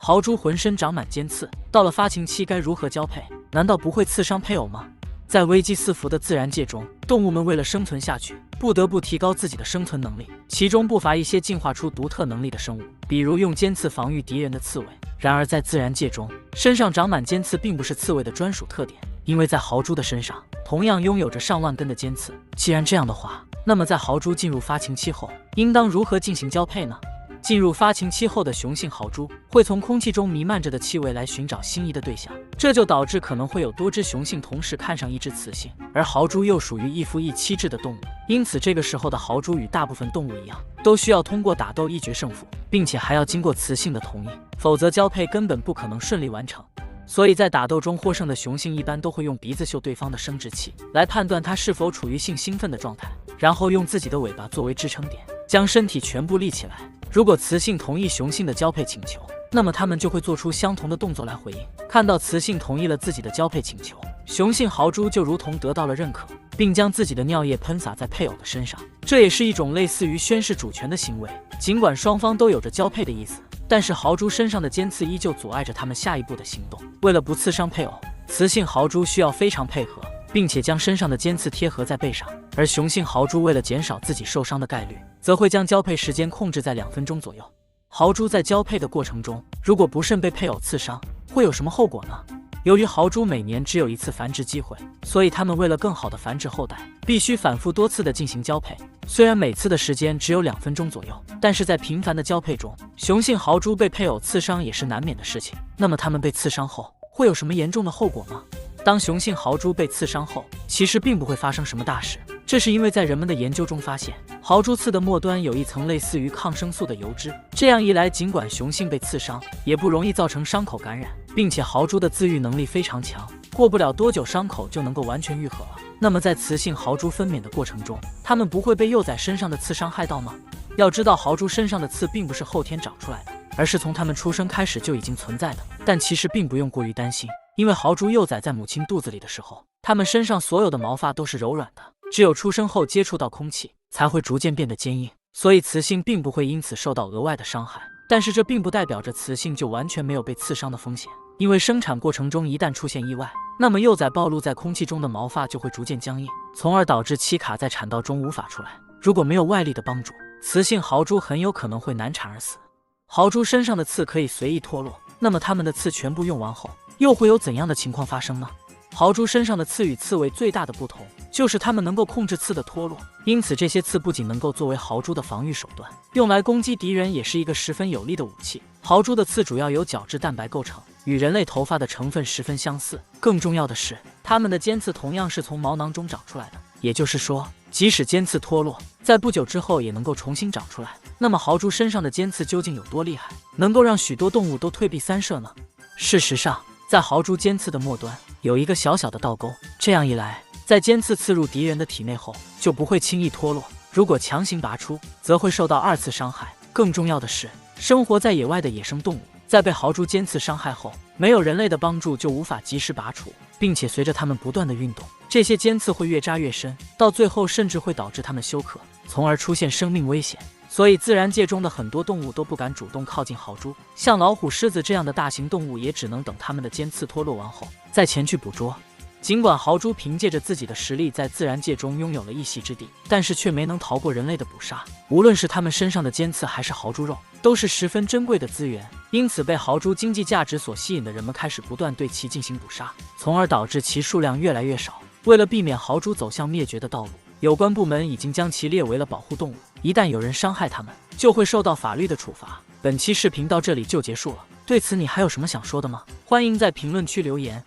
豪猪浑身长满尖刺，到了发情期该如何交配？难道不会刺伤配偶吗？在危机四伏的自然界中，动物们为了生存下去，不得不提高自己的生存能力，其中不乏一些进化出独特能力的生物，比如用尖刺防御敌人的刺猬。然而在自然界中，身上长满尖刺并不是刺猬的专属特点，因为在豪猪的身上同样拥有着上万根的尖刺。既然这样的话，那么在豪猪进入发情期后，应当如何进行交配呢？进入发情期后的雄性豪猪会从空气中弥漫着的气味来寻找心仪的对象，这就导致可能会有多只雄性同时看上一只雌性，而豪猪又属于一夫一妻制的动物，因此这个时候的豪猪与大部分动物一样，都需要通过打斗一决胜负，并且还要经过雌性的同意，否则交配根本不可能顺利完成。所以在打斗中获胜的雄性一般都会用鼻子嗅对方的生殖器，来判断他是否处于性兴奋的状态，然后用自己的尾巴作为支撑点，将身体全部立起来。如果雌性同意雄性的交配请求，那么它们就会做出相同的动作来回应。看到雌性同意了自己的交配请求，雄性豪猪就如同得到了认可，并将自己的尿液喷洒在配偶的身上，这也是一种类似于宣示主权的行为。尽管双方都有着交配的意思，但是豪猪身上的尖刺依旧阻碍着他们下一步的行动。为了不刺伤配偶，雌性豪猪需要非常配合，并且将身上的尖刺贴合在背上，而雄性豪猪为了减少自己受伤的概率，则会将交配时间控制在2分钟左右。豪猪在交配的过程中，如果不慎被配偶刺伤，会有什么后果呢？由于豪猪每年只有一次繁殖机会，所以它们为了更好的繁殖后代，必须反复多次的进行交配。虽然每次的时间只有2分钟左右，但是在频繁的交配中，雄性豪猪被配偶刺伤也是难免的事情。那么它们被刺伤后，会有什么严重的后果吗？当雄性豪猪被刺伤后，其实并不会发生什么大事，这是因为在人们的研究中发现，豪猪刺的末端有一层类似于抗生素的油脂，这样一来，尽管雄性被刺伤，也不容易造成伤口感染，并且豪猪的自愈能力非常强，过不了多久伤口就能够完全愈合了。那么在雌性豪猪分娩的过程中，它们不会被幼崽身上的刺伤害到吗？要知道，豪猪身上的刺并不是后天长出来的，而是从它们出生开始就已经存在的。但其实并不用过于担心，因为豪猪幼崽在母亲肚子里的时候，它们身上所有的毛发都是柔软的，只有出生后接触到空气，才会逐渐变得坚硬，所以雌性并不会因此受到额外的伤害。但是这并不代表着雌性就完全没有被刺伤的风险，因为生产过程中一旦出现意外，那么幼崽暴露在空气中的毛发就会逐渐僵硬，从而导致其卡在产道中无法出来。如果没有外力的帮助，雌性豪猪很有可能会难产而死。豪猪身上的刺可以随意脱落，那么它们的刺全部用完后，又会有怎样的情况发生呢？豪猪身上的刺与刺猬最大的不同，就是它们能够控制刺的脱落，因此这些刺不仅能够作为豪猪的防御手段，用来攻击敌人也是一个十分有力的武器。豪猪的刺主要由角质蛋白构成，与人类头发的成分十分相似。更重要的是，它们的尖刺同样是从毛囊中长出来的，也就是说，即使尖刺脱落，在不久之后也能够重新长出来。那么豪猪身上的尖刺究竟有多厉害，能够让许多动物都退避三舍呢？事实上，在豪猪尖刺的末端有一个小小的倒钩，这样一来，在尖刺刺入敌人的体内后，就不会轻易脱落。如果强行拔出，则会受到2次伤害。更重要的是，生活在野外的野生动物，在被豪猪尖刺伤害后，没有人类的帮助就无法及时拔除，并且随着它们不断的运动，这些尖刺会越扎越深，到最后甚至会导致它们休克，从而出现生命危险。所以自然界中的很多动物都不敢主动靠近豪猪，像老虎、狮子这样的大型动物也只能等它们的尖刺脱落完后再前去捕捉。尽管豪猪凭借着自己的实力在自然界中拥有了一席之地，但是却没能逃过人类的捕杀。无论是它们身上的尖刺还是豪猪肉，都是十分珍贵的资源，因此被豪猪经济价值所吸引的人们开始不断对其进行捕杀，从而导致其数量越来越少。为了避免豪猪走向灭绝的道路，有关部门已经将其列为了保护动物，一旦有人伤害它们，就会受到法律的处罚。本期视频到这里就结束了，对此你还有什么想说的吗？欢迎在评论区留言。